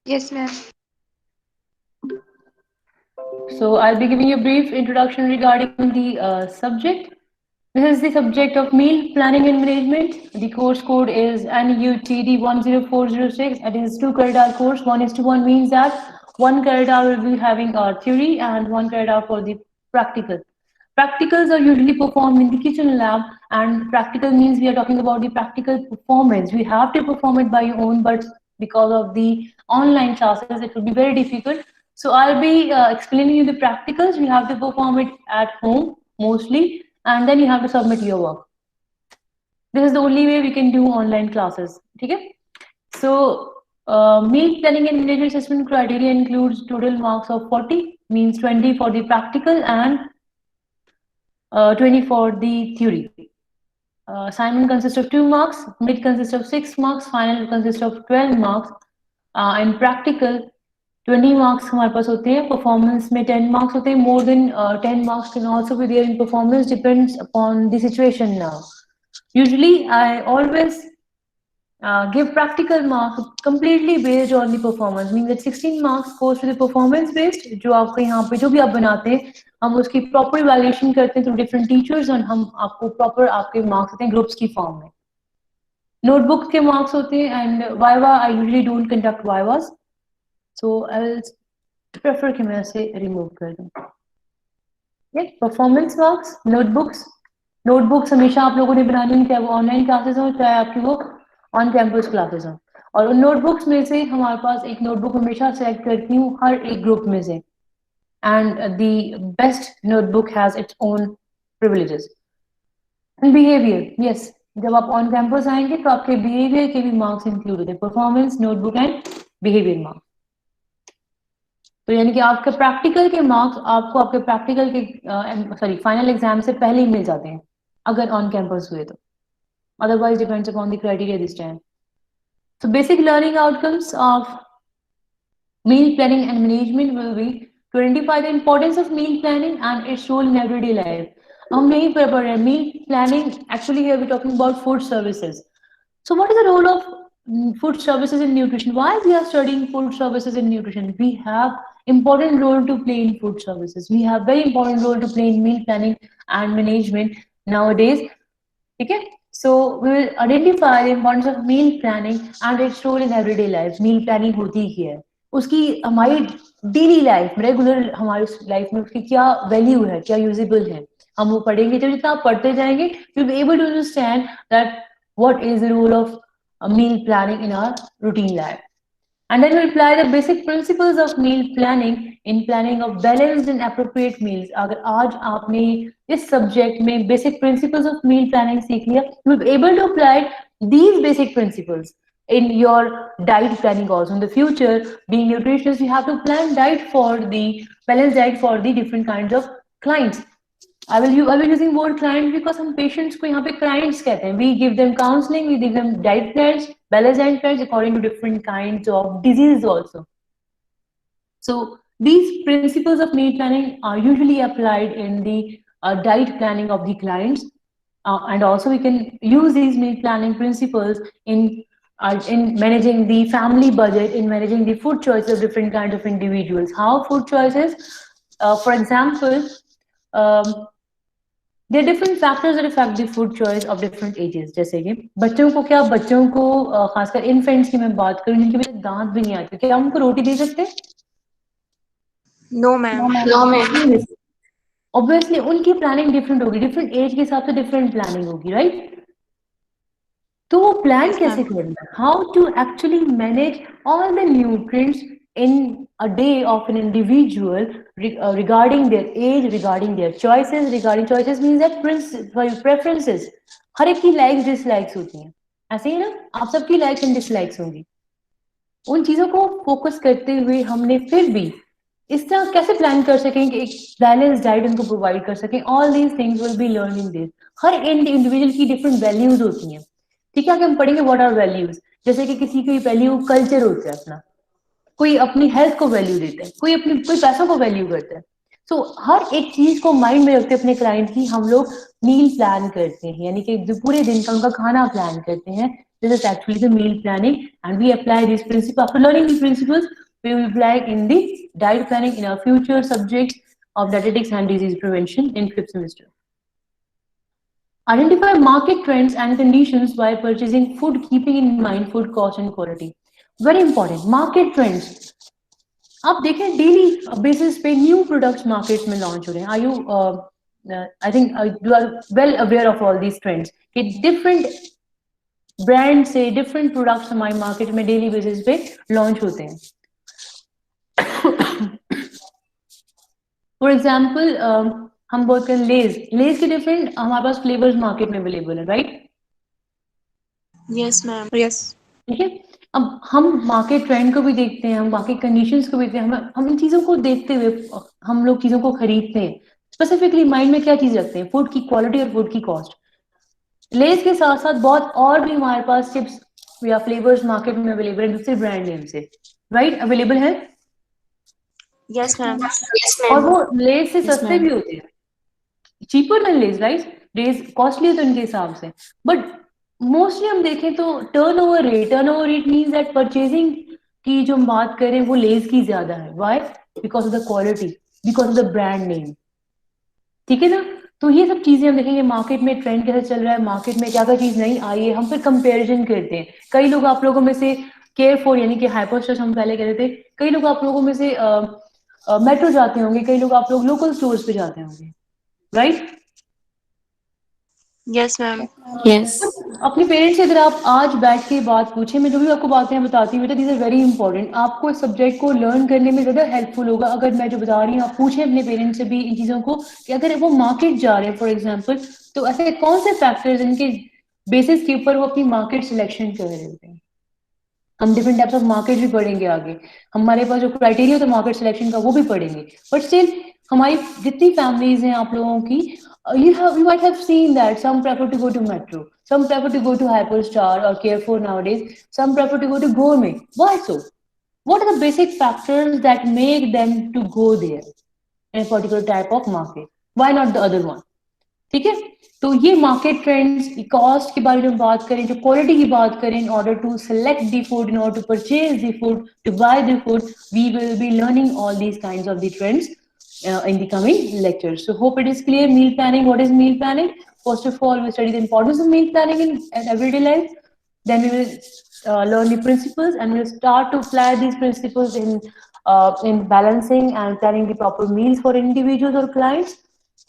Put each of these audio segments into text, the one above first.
Yes, ma'am. So I'll be giving you a brief introduction regarding the subject. This is the subject of meal planning and management. The course code is NUTD 10406. It is 2 credit hour course. 1:1 means that 1 credit hour will be having our theory and 1 credit hour for the practical. Practicals are usually performed in the kitchen lab, and practical means we are talking about the practical performance. We have to perform it by your own, but because of the online classes, it will be very difficult. So I'll be explaining you the practicals. You have to perform it at home mostly, and then you have to submit your work. This is the only way we can do online classes. Okay? So meal planning and management assessment criteria includes total marks of 40, means 20 for the practical and 20 for the theory. Assignment consists of 2 marks, mid consists of 6 marks, final consists of 12 marks, and practical 20 marks हमारे पास होते हैं, performance में 10 marks होते हैं, more than 10 marks can also be there in performance, depends upon the situation now. Usually, I always give practical marks completely based on the performance, means that 16 marks goes to the performance based, जो आपको यहाँ पे जो भी आप बनाते हैं हम उसकी proper evaluation करते हैं through different teachers और हम आपको proper आपके marks देते हैं groups की form में. Notebook के marks होते हैं and viva I usually don't conduct vivas, so I'll prefer कि मैं इसे remove कर दूँ. Yeah, performance marks, notebooks. Notebooks हमेशा आप लोगों ने बनानी है, चाहे वो ऑनलाइन क्लासेस हो चाहे आपकी वो ऑन कैंपस क्लासेस हो. और उन नोटबुक्स में से हमारे पास एक नोटबुक हमेशा सेलेक्ट करती हूँ हर एक ग्रुप में से, and the best notebook has its own privileges. And behaviour, yes, जब आप ऑन कैंपस आएंगे तो आपके बिहेवियर के भी मार्क्स इंक्लूड होते हैं, performance, notebook and behaviour marks. तो यानी कि आपके प्रैक्टिकल के मार्क्स आपको आपके प्रैक्टिकल के सॉरी फाइनल एग्जाम से पहले ही मिल जाते हैं अगर ऑन कैंपस हुए तो. Otherwise, depends upon the criteria this time. So, basic learning outcomes of meal planning and management will be to identify the importance of meal planning and its role in everyday life. हम नहीं पढ़ रहे हैं meal planning. Actually, here we're talking about food services. So, what is the role of food services in nutrition? Why we are studying food services in nutrition? We have important role to play in food services. We have very important role to play in meal planning and management nowadays. Okay, so we will identify the importance of meal planning and its role in everyday life. Meal planning होती ही है, उसकी हमारी daily life में, regular हमारी life में उसकी क्या value है, क्या यूजेबल है, हम वो पढ़ेंगे. जब जितना आप पढ़ते जाएंगे you will be able to understand that what is the role of meal planning in our routine life. And then we apply the basic principles of meal planning in planning of balanced and appropriate meals. अगर आज आपने इस subject में basic principles of meal planning सीख लिया, you will be able to apply these basic principles in your diet planning also. In the future, being nutritionist, you have to plan diet for the balanced diet for the different kinds of clients. I will using word client because हम patients को यहाँ पे clients कहते हैं. We give them counseling, we give them diet plans, balanced diet plans according to different kinds of diseases also. So these principles of meal planning are usually applied in the diet planning of the clients, and also we can use these meal planning principles in managing the family budget, in managing the food choices of different kinds of individuals. How food choices, for example. Um, there are different factors that affect the food choice of different ages. जैसे कि बच्चों को, क्या बच्चों को खासकर infants की मैं बात करूं जिनके पास दांत भी नहीं आते, क्या हम उनको रोटी दे सकते हैं? No, ma'am. No ma'am. Obviously उनकी प्लानिंग डिफरेंट होगी, डिफरेंट एज के हिसाब से डिफरेंट प्लानिंग होगी, राइट? तो वो प्लान Yes, कैसे ma'am. करना है, how to actually manage all the nutrients in a day of an individual regarding their age, regarding their choices. Regarding choices means that preferences. हर एक की लाइक्स डिसलाइक्स होती हैं, ऐसे ही ना आप सबकी लाइक्स एंड डिसलाइक्स होंगी. उन चीजों को फोकस करते हुए हमने फिर भी इस तरह कैसे प्लान कर सकें कि एक बैलेंस डाइट उनको प्रोवाइड कर सकें. All these things will be learn in this. Her individual की डिफरेंट वैल्यूज होती हैं. ठीक है, आगे हम पढ़ेंगे व्हाट आर वैल्यूज. जैसे कि किसी की वैल्यू कल्चर होता है अपना, कोई अपनी हेल्थ को वैल्यू देता है, कोई पैसों को वैल्यू करता है. सो हर एक चीज को माइंड में रखते अपने क्लाइंट की हम लोग मील प्लान करते हैं, यानी कि जो पूरे दिन का उनका खाना प्लान करते हैं This is actually the meal planning, and we apply these principles. After learning these principles, we will apply in the diet planning in our future subjects of dietetics and disease prevention in 5th semester. Identify market trends and conditions while purchasing food, keeping in mind food cost and quality. Very important. Market trends. आप देखें daily basis पे new products market में launch हो रहे हैं. Are you I think you are well aware of all these trends कि different brand से different products हमारी मार्केट में डेली बेसिस पे लॉन्च होते हैं. फॉर एग्जाम्पल हम बोलते हैं लेज के डिफरेंट हमारे पास फ्लेवर्स मार्केट में अवेलेबल है, राइट? Yes, ma'am. Yes. ठीक है. अब हम मार्केट ट्रेंड को भी देखते हैं, हम मार्केट कंडीशंस को भी देखते हैं, हम इन चीजों को देखते हुए हम लोग चीजों को खरीदते हैं. स्पेसिफिकली माइंड में क्या चीज रखते हैं? फूड की क्वालिटी और फूड की कॉस्ट. लेस के साथ साथ बहुत और भी हमारे पास चिप्स या फ्लेवर्स मार्केट में अवेलेबल है दूसरे ब्रांड नेम से, राइट? अवेलेबल है. Yes, ma'am. और वो लेस से सस्ते भी होते हैं, cheaper than less, right? Less costly है तो इनके हिसाब से, बट मोस्टली हम देखें तो turnover rate means that purchasing की जो हम बात करें वो लेस की ज्यादा है. Why? Because of the quality, because of the brand name. ठीक है ना? तो ये सब चीजें हम देखेंगे मार्केट में ट्रेंड कैसे चल रहा है, मार्केट में क्या क्या चीज नहीं आई है, हम फिर कंपैरिजन करते हैं. कई लोग आप लोगों में से केयर फॉर यानी कि हाइपर स्टोर्स हम पहले कहते थे, कई लोग आप लोगों में से मेट्रो जाते होंगे, कई लोग आप लोग लोकल स्टोर्स पे जाते होंगे, राइट? Yes, ma'am. Yes. अपने पेरेंट्स से अगर आप आज बैठ के बात पूछे, मैं जो भी आपको बातें बताती हूँ बेटा दीज आर वेरी इंपॉर्टेंट, आपको इस सब्जेक्ट को लर्न करने में ज्यादा हेल्पफुल होगा अगर मैं जो बता रही हूँ आप पूछें अपने पेरेंट्स से भी इन चीजों को कि अगर वो मार्केट जा रहे हैं फॉर एग्जाम्पल, तो ऐसे कौन से फैक्टर्स इनके बेसिस के ऊपर वो अपनी मार्केट सिलेक्शन कर रहे होते हैं. हम डिफरेंट टाइप्स ऑफ मार्केट भी पढ़ेंगे आगे, हमारे पास जो क्राइटेरिया होता है मार्केट सिलेक्शन का वो भी पढ़ेंगे. बट स्टिल हमारी जितनी फैमिलीज हैं आप लोगों की, you might have seen that some prefer to go to metro, some prefer to go to hyperstar or Carrefour nowadays, some prefer to go to gourmet. Why so? What are the basic factors that make them to go there in a particular type of market? Why not the other one? ठीक है. तो ये market trends, cost के बारे में बात करें, जो क्वालिटी की बात करें, in order to select the food, in order to purchase the food, to buy the food, we will be learning all these kinds of the trends in the coming lectures. So hope it is clear. Meal planning. What is meal planning? First of all, we study the importance of meal planning in everyday life. Then we will learn the principles, and we'll start to apply these principles in balancing and planning the proper meals for individuals or clients.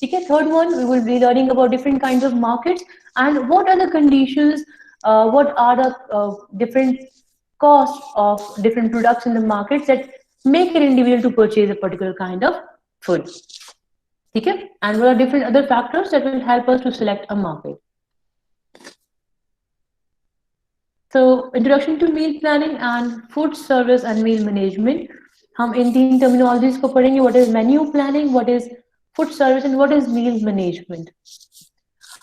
Okay. Third one, we will be learning about different kinds of markets and what are the conditions, what are the different costs of different products in the markets that make an individual to purchase a particular kind of food. Okay, and what are different other factors that will help us to select a market. So introduction to meal planning and food service and meal management. हम इन तीन terminologies को पढ़ेंगे. What is menu planning, what is food service and what is meal management.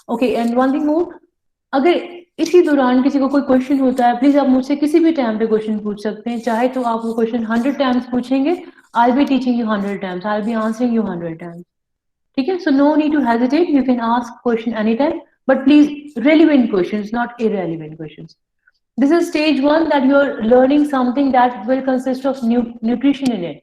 Okay, and one thing more, अगर इसी दौरान किसी को कोई क्वेश्चन होता है, प्लीज आप मुझसे किसी भी टाइम पे क्वेश्चन पूछ सकते हैं. चाहे तो आप वो क्वेश्चन 100 टाइम्स पूछेंगे, I'll be teaching you 100 times, I'll be answering you 100 times. ठीक है. So no need to hesitate, you can ask question anytime, but please relevant questions, not irrelevant questions. This is stage 1 that you are learning something that will consist of nutrition in it.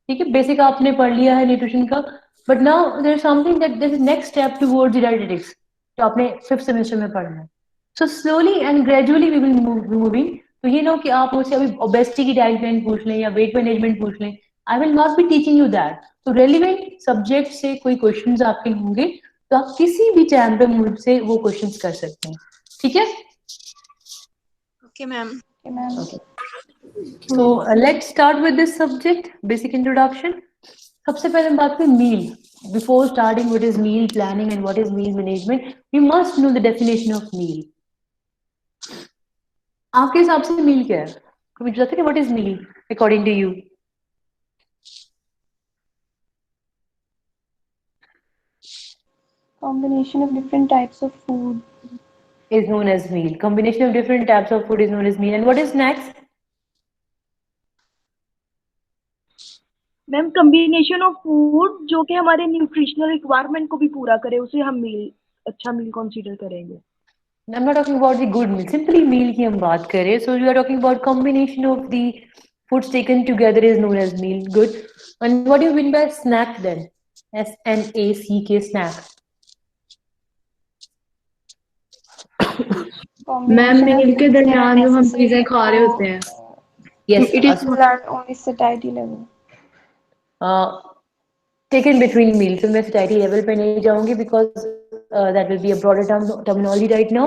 ठीक है. Basic आपने पढ़ लिया है nutrition का, but now there is something that this is next step towards the dietetics जो आपने 5th semester में पढ़ना है. So slowly and gradually we will move moving. तो ये ना कि आप मुझसे अभी ओबेसिटी की डाइट प्लान पूछ लें या वेट मैनेजमेंट पूछ लें, I will not be teaching you that. तो relevant subject से कोई questions आपके होंगे तो आप किसी भी टाइम पे मुझसे वो questions कर सकते हैं. ठीक है. Okay, ma'am. Okay. So let's start with this subject, basic introduction. सबसे पहले हम बात करें meal. Before starting what is meal planning and what is meal management, we must know the definition of meal. आपके हिसाब से meal क्या है? कोई बताते हैं what is meal according to you? Combination of different types of food is known as meal. Combination of different types of food is known as meal. And what is next? Ma'am combination of food जो कि हमारे nutritional requirement को भी पूरा करे, उसे हम मील अच्छा मील कंसीडर करेंगे. I'm not talking about the good meal, simply meal की हम बात कर रहे हैं. So you are talking about combination of the foods taken together is known as meal. Good. And what do you mean by snack then? SNACK, snack. Ma'am Combination of मील के foods that are दरमियान जो हम चीजें necessary खा रहे होते हैं, Yes, it is full and only satiety level. taken between meals. So मैं satiety level पे नहीं जाऊंगी because that will be a broader terminology right now.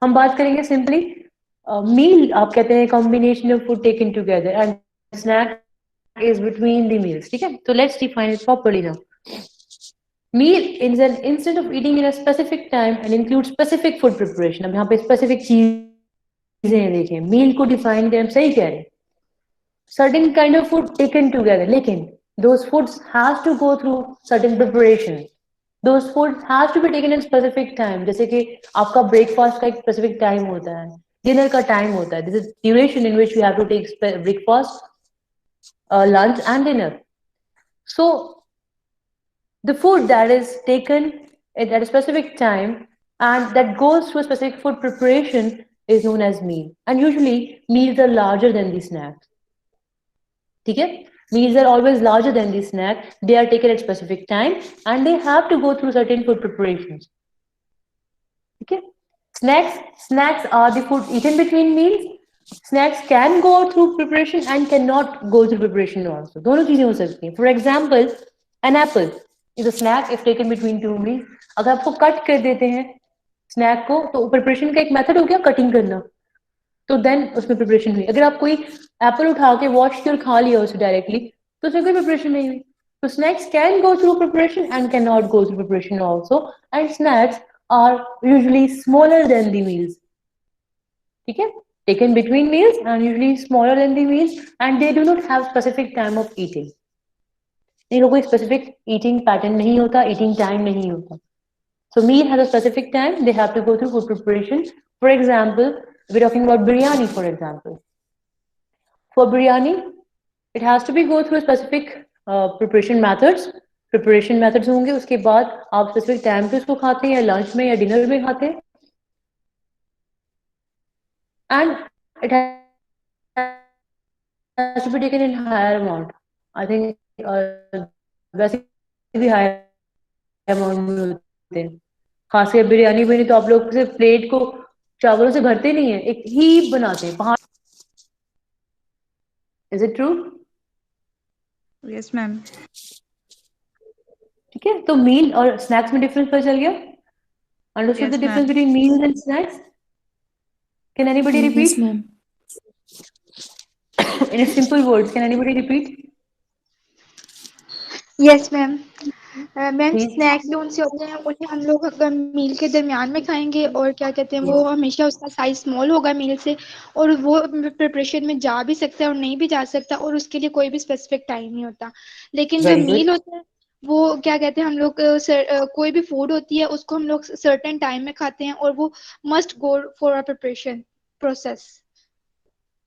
हम बात करेंगे simply meal. आप कहते हैं combination of food taken together and snack is between the meals. ठीक है? So let's define it properly now. Meal is an instant of eating in a specific time and includes specific food preparation. अब यहाँ पे specific चीजें हैं देखिए. Meal को define करें हम सही कह रहे हैं. Certain kind of food taken together, लेकिन those foods has to go through certain preparation. Those foods has to be taken in specific time. जैसे कि आपका breakfast का एक specific time होता है, dinner का time होता है. This is duration in which you have to take breakfast, lunch and dinner. So the food that is taken at a specific time and that goes through a specific food preparation is known as meal. And usually meals are larger than the snacks. ठीक है? Meals are always larger than the snack. They are taken at specific time and they have to go through certain food preparations. Okay? Snacks are the food eaten between meals. Snacks can go through preparation and cannot go through preparation also. दोनों चीजें हो सकती हैं. For example, an apple is a snack if taken between two meals. अगर आपको cut कर देते हैं स्नैक को तो प्रिपरेशन का एक मेथड हो गया कटिंग करना. तो देन उसमें प्रिपरेशन हुई. अगर आप कोई एप्पल उठा के वॉश किया और खा लिया उसे डायरेक्टली तो उसमें कोई प्रिपरेशन नहीं हुई. तो snacks can go through preparation and can not go through preparation also and snacks are usually smaller than the meals. ठीक है? Taken between meals and usually smaller than the meals and they do not have specific time of eating. इन लोगों को specific eating pattern नहीं होता, eating time नहीं होता. So meal has a specific time. They have to go through food preparation. For example, we're talking about biryani, for example. For biryani, it has to be go through specific preparation methods. Preparation methods होंगे उसके बाद आप specific time पे उसको खाते हैं या lunch में या dinner में खाते हैं. And it has to be taken in higher amount. I think वैसे भी higher amount में होते हैं. खासकर बिरयानी बनी तो आप लोग सिर्फ प्लेट को चावलों से भरते नहीं है, एक हीप बनाते हैं पहाड़. Is it true? Yes ma'am. ठीक है, तो मील और स्नैक्स में डिफरेंस पता चल गया. Understood the difference between meals and snacks? Can anybody repeat? Yes ma'am. In simple words can anybody repeat? Yes ma'am. Ma'am Please. Snacks जो उनसे होते हैं उन्हें हम लोग अगर मील के दरमियान में खाएंगे और क्या कहते हैं वो हमेशा उसका साइज स्मॉल होगा मील से और वो प्रिपरेशन में जा भी सकता है और नहीं भी जा सकता और उसके लिए कोई भी स्पेसिफिक टाइम नहीं होता. लेकिन जो Very good. मील होता है वो क्या कहते हैं हम लोग कोई भी फूड होती है उसको हम लोग सर्टेन टाइम में खाते हैं और वो must go for a preparation process.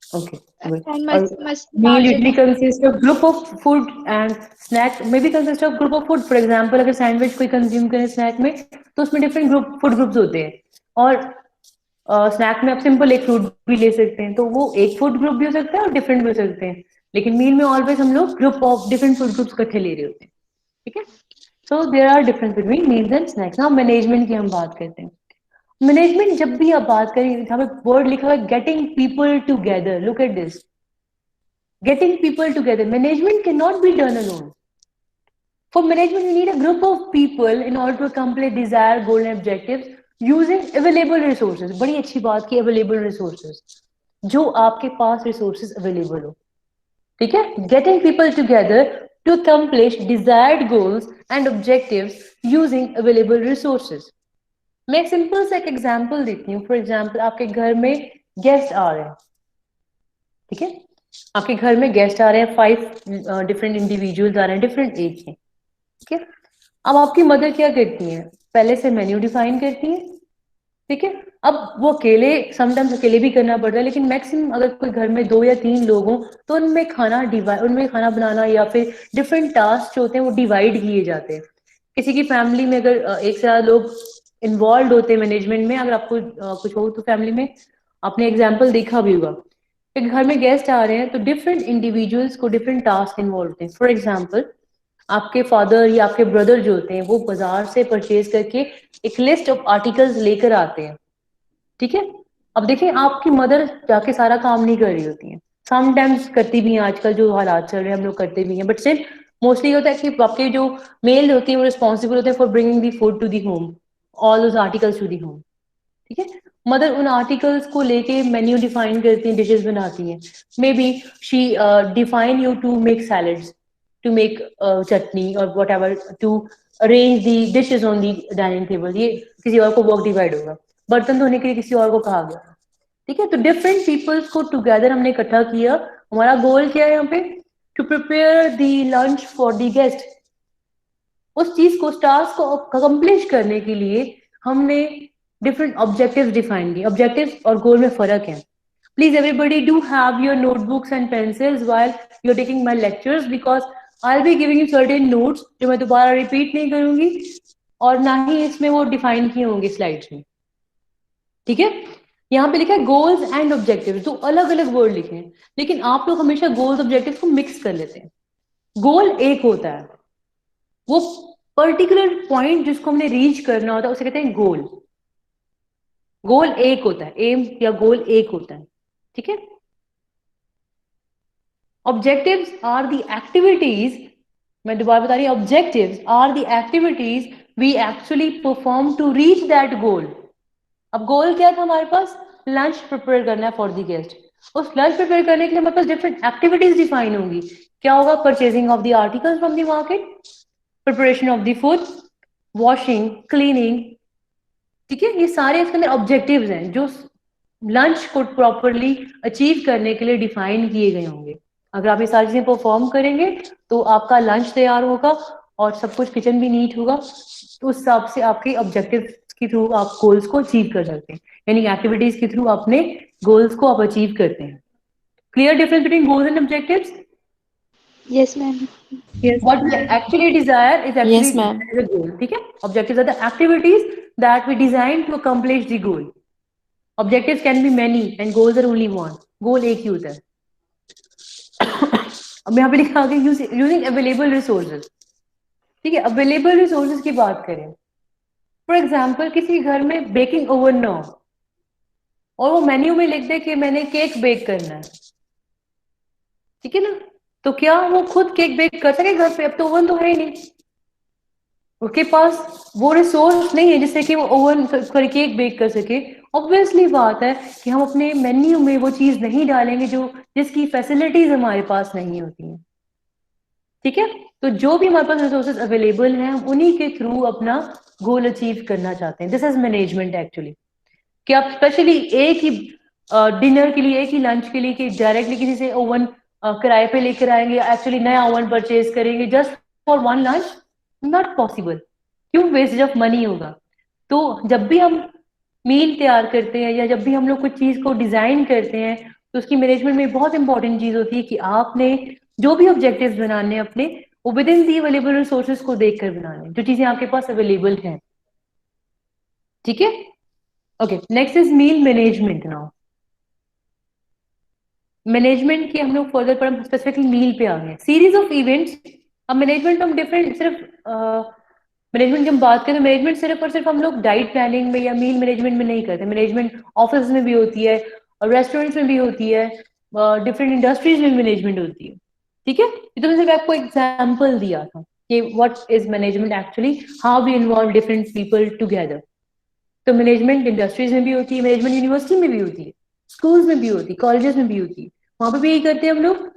Okay. Good. And Or must meal larger usually than consists of group of food and snack maybe consists of group of food. For example, अगर sandwich कोई consume करें snack में तो उसमें different group food groups होते हैं और snack में आप सिंपल एक फ्रूट भी ले सकते हैं तो वो एक फूड ग्रुप भी हो सकता है और डिफरेंट भी हो सकते हैं. लेकिन मील में ऑलवेज हम लोग group of different food groups इकट्ठे ले रहे होते हैं. ठीक है? So there are difference between meals and snacks. Now management की हम बात करते हैं. मैनेजमेंट जब भी आप बात करें यहाँ पे वर्ड लिखा हुआ है getting people together. Look at this. Getting people together. Management cannot be done alone. For management, you need a group of people in order to accomplish desired goal and objectives using available resources. बड़ी अच्छी बात की available resources. जो आपके पास resources available हो. ठीक है? Getting people together to accomplish desired goals and objectives using available resources. मैं एक सिंपल सा एक एग्जाम्पल देती हूँ. फॉर एग्जाम्पल आपके घर में गेस्ट आ रहे हैं. ठीक है? आपके घर में गेस्ट आ रहे हैं 5 डिफरेंट इंडिविजुअल्स आ रहे हैं डिफरेंट एज के. ठीक है? अब आपकी मदर क्या करती हैं? पहले से मेन्यू डिफाइन करती हैं. ठीक है? अब वो अकेले समटाइम्स अकेले भी करना पड़ता है लेकिन मैक्सिमम अगर कोई घर में 2 या 3 लोग हों तो उनमें खाना बनाना या फिर डिफरेंट टास्क जो होते हैं वो डिवाइड किए जाते हैं. किसी की फैमिली में अगर एक से ज्यादा लोग इन्वॉल्व होते हैं मैनेजमेंट में, अगर आपको कुछ हो तो फैमिली में आपने एग्जाम्पल देखा भी होगा कि घर में गेस्ट आ रहे हैं तो डिफरेंट इंडिविजुअल्स को डिफरेंट टास्क इन्वॉल्व होते हैं। फॉर एग्जाम्पल आपके फादर या आपके ब्रदर जो होते हैं वो बाजार से परचेज करके एक लिस्ट ऑफ आर्टिकल्स लेकर आते हैं, ठीक है। अब देखिए आपकी मदर जाके सारा काम नहीं कर रही होती है, समटाइम्स करती भी हैं, आजकल जो हालात चल रहे हैं हम लोग करते भी हैं, बट सिर्फ मोस्टली होता है कि आपके जो मेल होती है वो रिस्पॉन्सिबल होते हैं for bringing the food to the home, all those articles to the home, ठीक है। मदर उन आर्टिकल्स को लेके मेन्यू डिफाइन करती हैं, डिशेस बनाती हैं। Maybe she define you to make salads, to make chutney और whatever, to arrange the dishes on the dining table, ये किसी और को वर्क डिवाइड होगा। बर्तन धोने के लिए किसी और को कहा गया, ठीक है। तो डिफरेंट पीपल्स को टुगेदर हमने इकट्ठा किया। हमारा गोल क्या है यहाँ पे? To prepare the lunch for the guest. उस चीज को, टास्क को अकम्प्लिश करने के लिए हमने डिफरेंट ऑब्जेक्टिव्स डिफाइन किए। ऑब्जेक्टिव्स और गोल में फर्क है। Please everybody do have your notebooks and pencils while you are taking my lectures, because I will be giving you certain notes जो मैं दोबारा रिपीट नहीं करूंगी और ना ही इसमें वो डिफाइन किए होंगे स्लाइड्स में, ठीक है। यहाँ पे लिखा है गोल्स एंड ऑब्जेक्टिव्स, दो अलग अलग वर्ड लिखे हैं, लेकिन आप लोग हमेशा गोल्स ऑब्जेक्टिव्स को मिक्स कर लेते हैं। गोल एक होता है, वो पर्टिकुलर पॉइंट जिसको हमने रीच करना होता है उसे कहते हैं गोल। गोल एक होता है, एम या गोल एक होता है, ठीक है। ऑब्जेक्टिव्स आर द एक्टिविटीज, मैं दोबारा बता रही हूं, objectives are the activities we actually perform to reach that goal. अब गोल क्या था हमारे पास? लंच प्रिपेयर करना है फॉर द गेस्ट। उस लंच प्रिपेयर करने के लिए हमारे पास डिफरेंट एक्टिविटीज डिफाइन होंगी। क्या होगा? Purchasing of the articles from the market, preparation of the food, washing, cleaning, ठीक है। ये सारे इसके अंदर ऑब्जेक्टिव्स हैं जो लंच को प्रॉपरली अचीव करने के लिए डिफाइन किए गए होंगे। अगर आप ये सारी चीजें परफॉर्म करेंगे तो आपका लंच तैयार होगा और सब कुछ किचन भी नीट होगा, तो उस हिसाब से आपके ऑब्जेक्टिव्स के थ्रू आप गोल्स को अचीव कर सकते हैं, यानी एक्टिविटीज के थ्रू अपने गोल्स को आप अचीव करते हैं। Clear difference between goals and objectives? Yes, ma'am. Yes. What we actually desire is actually Yes, ma'am. the goal, ठीक है। Objectives are the activities that we design to accomplish the goal. Objectives can be many and goals are only one. Goal एक ही होता है। अब यहाँ पे लिखा है using available resources, ठीक है। available resources की बात करें, फॉर एग्जाम्पल किसी घर में बेकिंग ओवन ना हो और वो मेन्यू में लिख दे कि मैंने केक बेक करना है, ठीक है ना, तो क्या वो खुद केक बेक कर सके घर पे? अब तो ओवन तो है ही नहीं, उसके पास वो रिसोर्स नहीं है जिससे कि वो ओवन पर केक बेक कर सके। ऑब्वियसली बात है कि हम अपने मेन्यू में वो चीज नहीं डालेंगे जो जिसकी फैसिलिटीज हमारे पास नहीं होती हैं, ठीक है। तो जो भी हमारे पास रिसोर्सेज अवेलेबल हैं हम उन्हीं के थ्रू अपना गोल अचीव करना चाहते हैं। दिस इज मैनेजमेंट एक्चुअली, कि आप स्पेशली एक ही डिनर के लिए, एक ही लंच के लिए कि डायरेक्टली किसी से ओवन किराए पे लेकर आएंगे, एक्चुअली नया ओवन परचेज करेंगे just for one lunch, not possible. क्यों? वेस्टेज ऑफ मनी होगा। तो जब भी हम मील तैयार करते हैं या जब भी हम लोग कुछ चीज को डिजाइन करते हैं तो उसकी मैनेजमेंट में बहुत इंपॉर्टेंट चीज होती है कि आपने जो भी ऑब्जेक्टिव्स बनाने हैं अपने, वो with in the available resources को देखकर बनाने, जो चीजें आपके पास अवेलेबल हैं, ठीक है। Okay, next is meal management. Now management की हम लोग फर्दर पर हम स्पेसिफिकली मील पे आ गए। Series of events. अब मैनेजमेंट हम डिफरेंट, सिर्फ मैनेजमेंट की हम बात करें तो मैनेजमेंट सिर्फ और सिर्फ हम लोग डाइट प्लानिंग में या मील मैनेजमेंट में नहीं करते। मैनेजमेंट ऑफिस में भी होती है और रेस्टोरेंट्स में भी होती है, डिफरेंट इंडस्ट्रीज में मैनेजमेंट होती है, ठीक है। तो मैंने सिर्फ आपको एग्जाम्पल दिया था कि what is management actually, how we involve different people together. तो मैनेजमेंट इंडस्ट्रीज में भी होती है, मैनेजमेंट यूनिवर्सिटी में भी होती है, स्कूल्स में भी होती है, कॉलेजेस में भी होती है। वहां पे भी यही करते हैं हम लोग,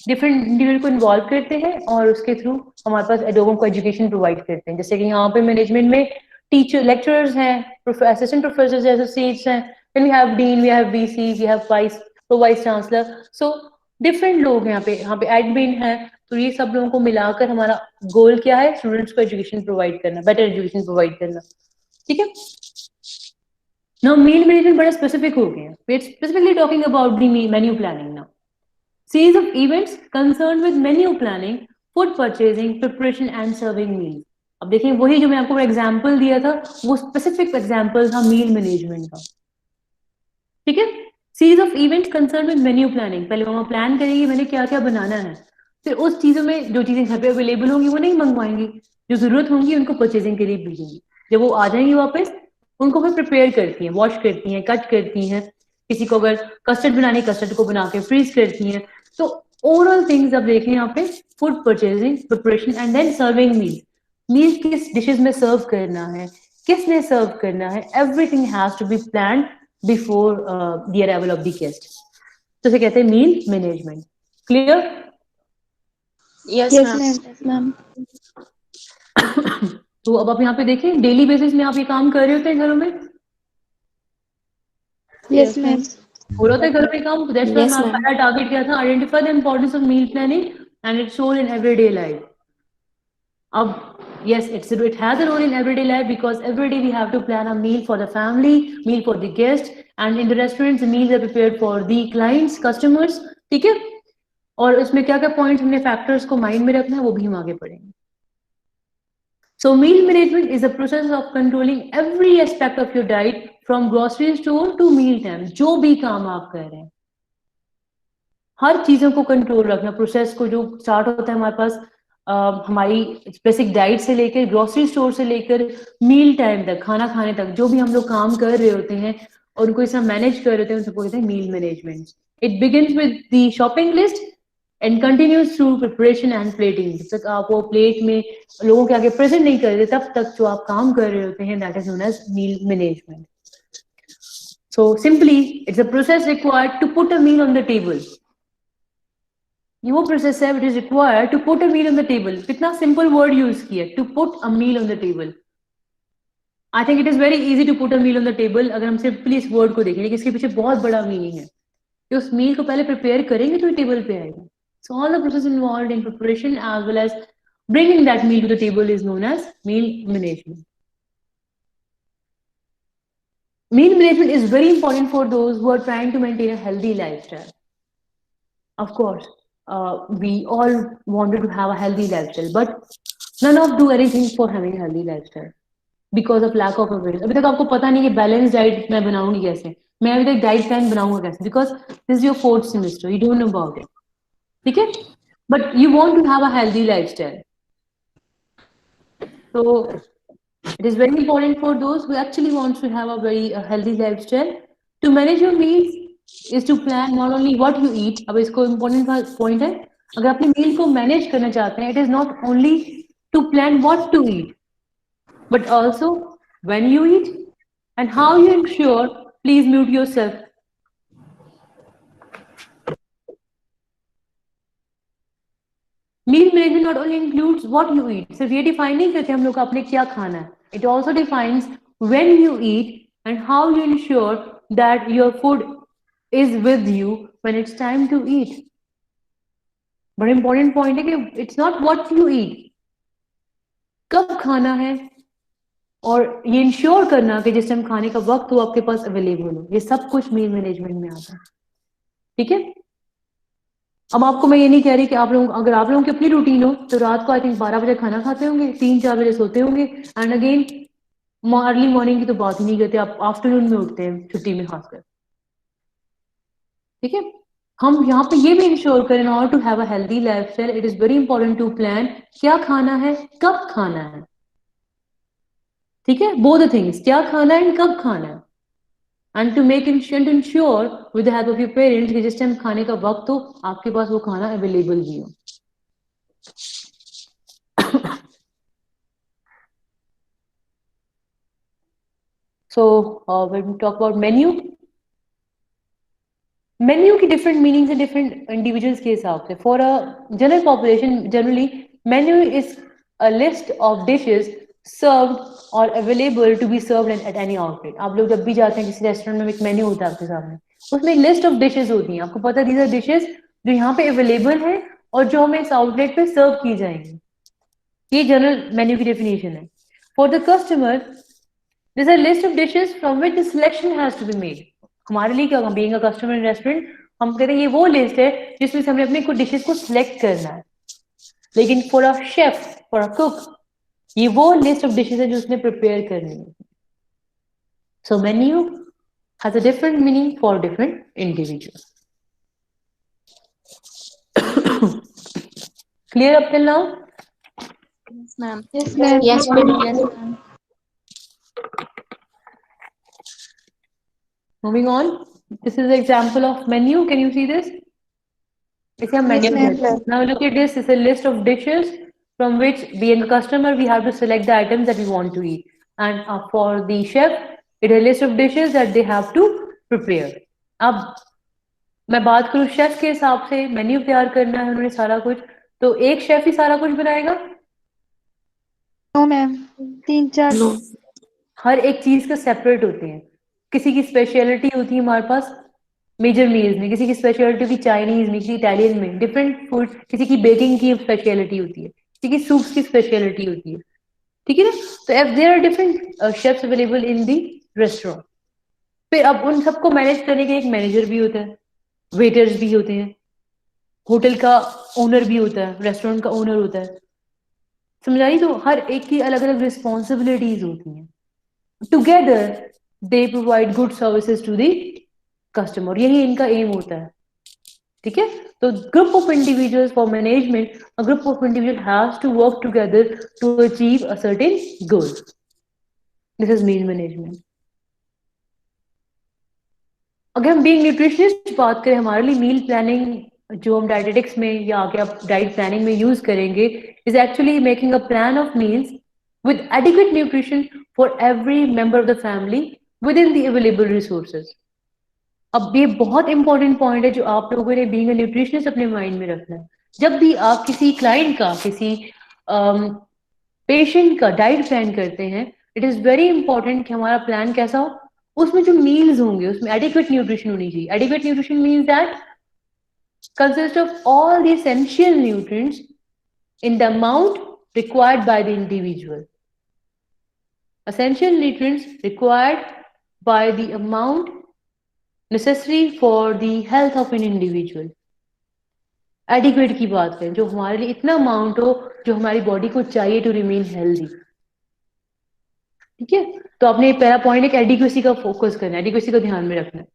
डिफरेंट इंडिविजुअल को इन्वॉल्व करते हैं और उसके थ्रू हमारे पास लोगों को एजुकेशन प्रोवाइड करते हैं। जैसे कि यहाँ पे मैनेजमेंट में टीचर, लेक्चरर्स हैं, असिस्टेंट प्रोफेसर, एसोसिएट्स हैं, then we have dean, we have VC, we have vice chancellor. So different लोग यहाँ पे एडमिन है। तो ये सब लोगों को मिलाकर हमारा गोल क्या है? स्टूडेंट्स को एजुकेशन प्रोवाइड करना, बेटर एजुकेशन प्रोवाइड करना, ठीक है। Now meal management बड़ा स्पेसिफिक हो गया। We are specifically talking about the menu planning now. Series of events concerned with menu planning, food purchasing, preparation and serving meals. अब देखिए वही जो मैं आपको एग्जाम्पल दिया था वो स्पेसिफिक एग्जाम्पल था मील मैनेजमेंट का, ठीक है। Series of events concern with menu planning, पहले हम प्लान करेंगे मैंने क्या क्या बनाना है, फिर उस चीजों में जो चीजें घर पे अवेलेबल होंगी वो नहीं मंगवाएंगी, जो जरूरत होंगी उनको परचेजिंग के लिए भेजेंगी, जब वो आ जाएंगी वापस उनको फिर प्रिपेयर करती हैं, वॉश करती हैं, कट करती हैं, किसी को अगर कस्टर्ड बनाने कस्टर्ड को बना के फ्रीज करती हैं। तो ओवरऑल थिंग्स आप देखें यहाँ पे food purchasing, preparation and then serving meal, meal किस डिशेस में सर्व करना है, किसने सर्व करना है, everything has to be planned before the arrival of the guest. तो इसे कहते हैं meal management. Clear? Yes, ma'am. तो अब आप यहाँ पे देखें डेली बेसिस में आप ये काम कर रहे होते हैं घरों में, Yes, ma'am. हो रहा होता है घर पे काम। दैट्स व्हाई मैं आपका टारगेट किया था, identify the importance of meal planning and its role in everyday life. अब yes, it has a role in everyday life because every day we have to plan a meal for the family, meal for the guest, and in the restaurants the meals are prepared for the clients, customers, ठीक है। और इसमें क्या क्या points हमने factors को mind में रखना है वो भी हम आगे पढ़ेंगे। So meal management is a process of controlling every aspect of your diet from grocery store to meal time। जो भी काम आप कर रहे हैं हर चीजों को कंट्रोल रखना, प्रोसेस को जो स्टार्ट होता है हमारे पास हमारी बेसिक डाइट से लेकर ग्रोसरी स्टोर से लेकर मील टाइम तक, खाना खाने तक जो भी हम लोग काम कर रहे होते हैं और उनको इस मैनेज कर रहे होते हैं उनको कहते हैं meal management. It begins with the shopping list and continues through preparation and plating. जब तक आप वो प्लेट में लोगों के आगे प्रेजेंट नहीं कर रहे तब तक जो आप काम कर रहे होते हैं that is known as meal management. So simply it's a process required to put a meal on the table. ये वो प्रोसेस है which is required to put a meal on the table। कितना सिंपल वर्ड यूज किया, to put a meal on the table। I think it is very easy to put a meal on the table। अगर हम simply इस word को देखें लेकिन इसके पीछे बहुत बड़ा मीनिंग है कि उस मील को पहले प्रिपेयर करेंगे तो टेबल पे आएगा। So all the process involved in preparation as well as bringing that meal to the table is known as meal management। Meal management is very important for those who are trying to maintain a healthy lifestyle। Of course, we all wanted to have a healthy lifestyle, but none of do anything for having a healthy lifestyle because of lack of awareness। अभी तक आपको पता नहीं कि balance diet मैं बनाऊंगी कैसे, मैं अभी तक डाइट प्लान बनाऊंगा कैसे, because this is your 4th semester, you don't know about it, ठीक है। But you want to have a healthy lifestyle, so it is very important for those who actually want to have a very healthy lifestyle to manage your meals is to plan not only what you eat। अब इसको important point है, अगर अपनी मील को manage करना चाहते हैं it is not only to plan what to eat but also when you eat and how you ensure। please mute yourself। Meal management not only includes what you eat, सिर्फ ये define नहीं करते हम लोग आपने क्या खाना है, it also defines when you eat and how you ensure that your food is with you when it's time to eat। बड़ा इंपॉर्टेंट पॉइंट है कि it's not what you eat, कब खाना है और ये इंश्योर करना कि जिस टाइम खाने का वक्त हो आपके पास अवेलेबल हो, ये सब कुछ मील मैनेजमेंट में आता है, ठीक है। अब आपको मैं ये नहीं कह रही कि आप लोग अगर आप लोगों की अपनी रूटीन हो तो रात को आई थिंक 12 बजे खाना खाते होंगे, 3-4 बजे सोते होंगे एंड अगेन अर्ली मॉर्निंग की तो बात ही नहीं करते, आप आफ्टरनून में उठते हैं छुट्टी में खासकर, ठीक है। हम यहाँ पे ये भी इंश्योर करें in order to have a healthy lifestyle it is very important to plan क्या खाना है कब खाना है, ठीक है। both the things, क्या खाना है कब खाना है, and to make ensure with the help of your parents कि जिस टाइम खाने का वक्त हो आपके पास वो खाना अवेलेबल भी हो। So when we talk about menu की डिफरेंट मीनिंग्स है डिफरेंट इंडिविजुअल्स के हिसाब से। For a general population generally menu is a list of dishes served और available to be served at any outlet. आप लोग जब भी जाते हैं किसी रेस्टोरेंट में एक मेन्यू होता है आपके सामने, उसमें एक लिस्ट ऑफ डिशेस होती हैं, आपको पता है दीज आर डिशेस जो यहाँ पे अवेलेबल है और जो हमें इस आउटलेट पे सर्व की जाएंगी। ये जनरल मेन्यू की डेफिनेशन है। For the customer this are list of dishes from which the selection has to be made. हमारे लिए क्या होगा, being a customer in restaurant हम कहते हैं ये वो लिस्ट है जिसमें से हमने अपने कुछ डिशेस को सिलेक्ट करना है। लेकिन for a chef, for a cook, ये वो लिस्ट ऑफ डिशेज है जो उसने प्रिपेयर करनी है. So menu has a different meaning for different individual. Clear up till now? Yes, ma'am. Yes, ma'am. Yes, ma'am. Yes, ma'am. Moving on. This is an example of menu. Can you see this? It's a menu. ma'am. list. Now look at this. It's a list of dishes from which, being a customer, we have to select the items that we want to eat. And for the chef, it is a list of dishes that they have to prepare. अब मैं बात करूँ chef के हिसाब से, menu तैयार करना है उन्होंने सारा कुछ, तो एक शेफ ही सारा कुछ बनाएगा? No, ma'am. 3-4. No. हर एक चीज का सेपरेट होते हैं. किसी की स्पेशलिटी होती है हमारे पास मेजर मील्स में, किसी की स्पेशलिटी होती है चाइनीज में, किसी इटालियन में, डिफरेंट फूड. किसी की बेकिंग की स्पेशलिटी होती है, किसी की सूप्स की स्पेशलिटी होती है. ठीक है ना? तो if there are different chefs available in the restaurant, फिर अब उन सबको मैनेज करने के एक मैनेजर भी होता है, वेटर्स भी होते हैं, होटल का ओनर भी होता है, रेस्टोरेंट का ओनर होता है. समझाई? तो हर एक की अलग अलग रिस्पॉन्सिबिलिटीज होती हैं. Together they provide good services to the customer. यही इनका एम होता है. ठीक है? तो group of individuals for management, a group of individual has to work together to achieve a certain goal. This is meal management. अगर हम being nutritionist बात करें, हमारे लिए मील प्लानिंग जो हम डाइटेटिक्स में या आगे आप डाइट प्लानिंग में यूज करेंगे, is actually making a plan of meals with adequate nutrition for every member of the family within the available resources. अब ये बहुत इंपॉर्टेंट पॉइंट है जो आप लोगों ने बीइंग अ न्यूट्रिशनिस्ट अपने माइंड में रखना है. जब भी आप किसी क्लाइंट का, किसी पेशेंट का डाइट प्लान करते हैं, इट इज वेरी इंपॉर्टेंट कि हमारा प्लान कैसा हो. उसमें जो मील्स होंगे उसमें एडिक्वेट न्यूट्रिशन होनी चाहिए. Adequate nutrition means that consist of all the essential nutrients in the amount required by the individual. Essential nutrients required by the amount necessary for the health of an individual. Adequate की बात करें, जो हमारे लिए इतना amount हो जो हमारी बॉडी को चाहिए टू रिमेन हेल्दी. ठीक है? तो आपने पहला पॉइंट एक एडिक्वेसी का फोकस करना है, एडिक्वेसी का ध्यान में रखना है.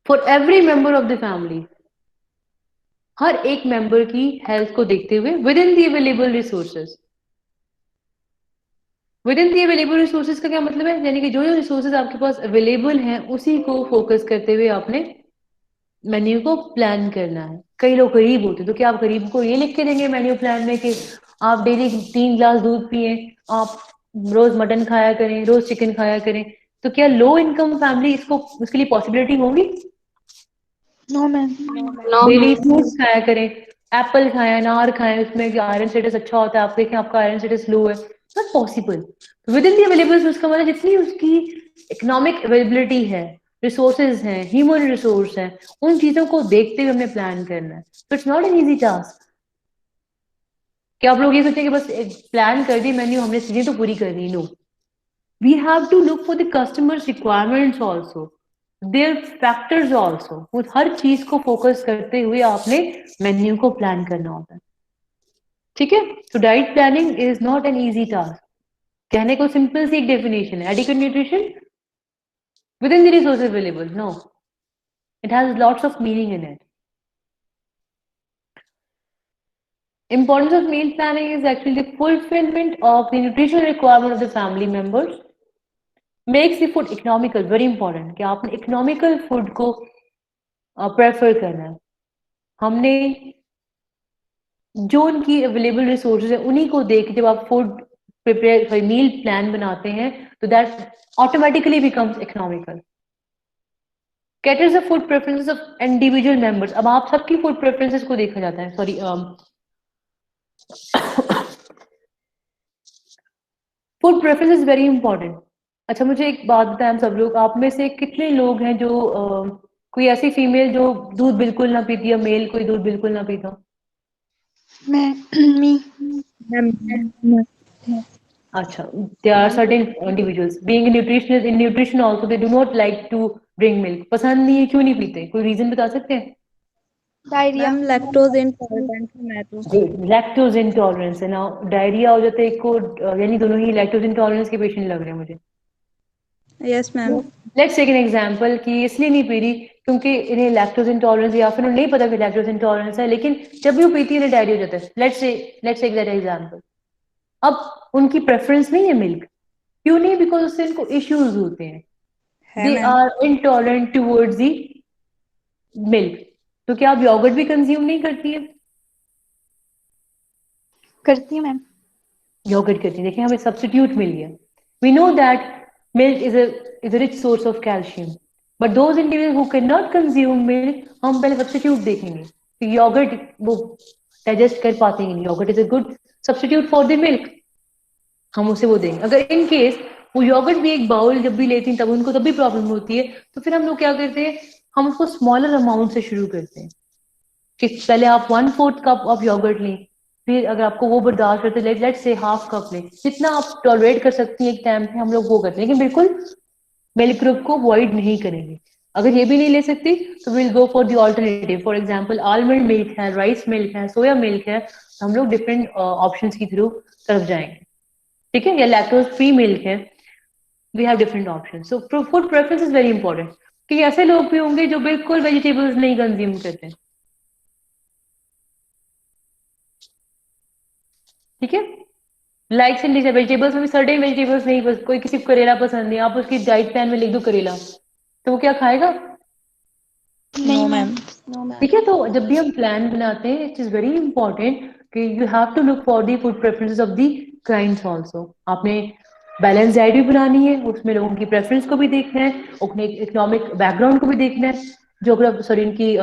For every member of the family, हर एक मेंबर की हेल्थ को देखते हुए within the available resources. Within the available resources का क्या मतलब है? यानी कि जो जो रिसोर्सेज आपके पास अवेलेबल हैं उसी को फोकस करते हुए आपने मेन्यू को प्लान करना है. कई लोग गरीब होते हैं, तो क्या आप गरीब को ये लिख के देंगे मेन्यू प्लान में कि आप डेली 3 ग्लास दूध पिए, आप रोज मटन खाया करें, रोज चिकन खाया करें? तो क्या लो इनकम फैमिली इसको उसके लिए पॉसिबिलिटी होगी? No, ma'am. No, daily ma'am. Fruits खाया करें, एप्पल खाएं, अनार खाएं, उसमें आयरन स्टेटस अच्छा होता है. आप देखें आपका आयरन स्टेटस लो है, not possible. With in the available उसका मतलब जितनी उसकी इकोनॉमिक अवेलेबिलिटी है, रिसोर्सेज हैं, ह्यूमन रिसोर्स हैं, उन चीजों को देखते हुए हमने प्लान करना है. तो it's not an easy task. क्या आप लोग ये सोचें कि बस प्लान कर दी मेन्यू, हमने चीजें तो पूरी करनी? No, we have to look for the customers requirements also, their factors also. वो हर चीज को फोकस करते हुए आपने मेन्यू को प्लान करना होता है. ठीक है? तो diet planning is not an easy task. कहने को सिंपल सी एक डेफिनेशन है, adequate nutrition within the resources available. No, it has lots of meaning in it. Importance of meal planning is actually the fulfillment of the nutritional requirement of the family members. Makes the food economical. Very important कि आपने economical food को prefer करना है. हमने जो उनकी available resources है उन्हीं को देख जब आप food prepare meal plan बनाते हैं तो that automatically becomes economical. Caters the food preferences of individual members. अब आप सबकी food preferences को देखा जाता है. Sorry, food preference is very important. अच्छा, मुझे एक बात बताएं, हम सब लोग, आप में से कितने लोग हैं जो कोई ऐसी फीमेल जो दूध बिल्कुल ना पीती, या मेल कोई दूध बिल्कुल ना पीता? Me. अच्छा, there are certain individuals being a nutritionist in nutrition also they do not like to drink milk. पसंद नहीं है, क्यों नहीं पीते? कोई रीजन बता सकते हैं? डायरिया। मैम लैक्टोज इंटॉलरेंट हूँ मैं तो। लैक्टोज इंटॉलरेंस है ना, डायरिया हो जाता है एक को, यानी दोनों ही लैक्टोज इंटॉलरेंस के पेशेंट लग रहे हैं मुझे। Yes ma'am. Let's take an example कि इसलिए नहीं पी रही क्योंकि इन्हें लैक्टोज इंटॉलरेंस या फिर उन्हें नहीं पता कि लैक्टोज इंटॉलरेंस है, लेकिन जब भी वो पीती है इन्हें डायरिया हो जाता है। Let's take that example. अब उनकी प्रेफरेंस नहीं है मिल्क, क्यों नहीं? बिकॉज उससे इनको इश्यूज होते हैं, है they ma'am. Are intolerant towards the milk. तो क्या आप योगर्ट भी कंज्यूम नहीं करती है? करती हूँ मैम। योगर्ट करती है। देखिए हमें सब्स्टिट्यूट मिल गया। We know that milk is a rich source of calcium, but those individual who can not consume milk, हम पहले सब्स्टिट्यूट देखेंगे कि योगर्ट वो डाइजेस्ट कर पाते हैं। Yoghurt is a good substitute for the milk, हम उसे वो देंगे। अगर इन केस वो योगर्ट भी एक बाउल जब भी लेती हैं तब उनको तब भी प्रॉब्लम होती है, तो फिर हम लोग क्या करते हैं, हम उसको स्मॉलर अमाउंट से शुरू करते हैं कि पहले आप 1/4 कप ऑफ योगर्ट लें, फिर अगर आपको वो बर्दाश्त करते हैं लेट्स से हाफ कप लें, जितना आप टॉलरेट कर सकती हैं एक टाइम पे हम लोग वो करते हैं, लेकिन बिल्कुल मिल्क ग्रुप को अवॉइड नहीं करेंगे। अगर ये भी नहीं ले सकती तो will go for the alternative, for example almond milk है, राइस मिल्क है, सोया मिल्क है, तो हम लोग डिफरेंट ऑप्शंस की थ्रू तरफ जाएंगे, ठीक है? या लैक्टोज फ्री मिल्क है, we have different option. So food preference is very important, कि ऐसे लोग भी होंगे जो बिल्कुल वेजिटेबल्स नहीं कंज्यूम करते, ठीक है? लाइक्स एंड डिसलाइक वेजिटेबल्स में भी सर्टेन वेजिटेबल्स नहीं, बस कोई किसी को करेला पसंद है, आप उसकी डाइट प्लान में लिख दो करेला, तो वो क्या खाएगा? नहीं no ma'am. Ma'am. No, ma'am. ठीक है? तो जब भी हम प्लान बनाते हैं इट इज वेरी इंपॉर्टेंट कि you have to look for the food preferences of the clients also. आपने बैलेंस डाइट भी बनानी है, उसमें लोगों की प्रेफरेंस को भी देखना है, अपने इकोनॉमिक बैकग्राउंड को भी देखना है, सॉरी इनकी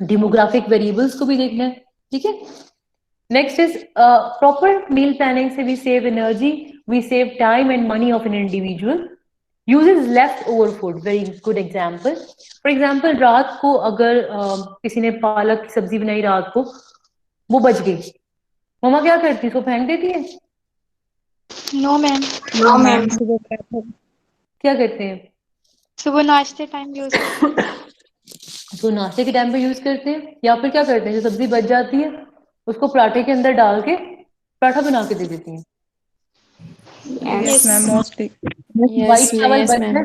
डेमोग्राफिक वेरिएबल्स को भी देखना है, ठीक है? Next is proper meal planning से we save energy, we save time and money of an individual. Uses left over food, very good example. For example रात को अगर किसी ने पालक की सब्जी बनाई रात को, वो बच गई, मम्मा क्या करती है? उसको फेंक देती है? No ma'am. No ma'am. सुबह पराठा। क्या करते हैं? सुबह नाश्ते टाइम यूज करते हैं। तो नाश्ते के टाइम पे यूज करते हैं, या फिर क्या करते हैं जो सब्जी बच जाती है उसको पराठे के अंदर डाल के पराठा बना के दे देती हैं। Yes ma'am mostly. व्हाइट चावल Yes, बच ma'am. जाए,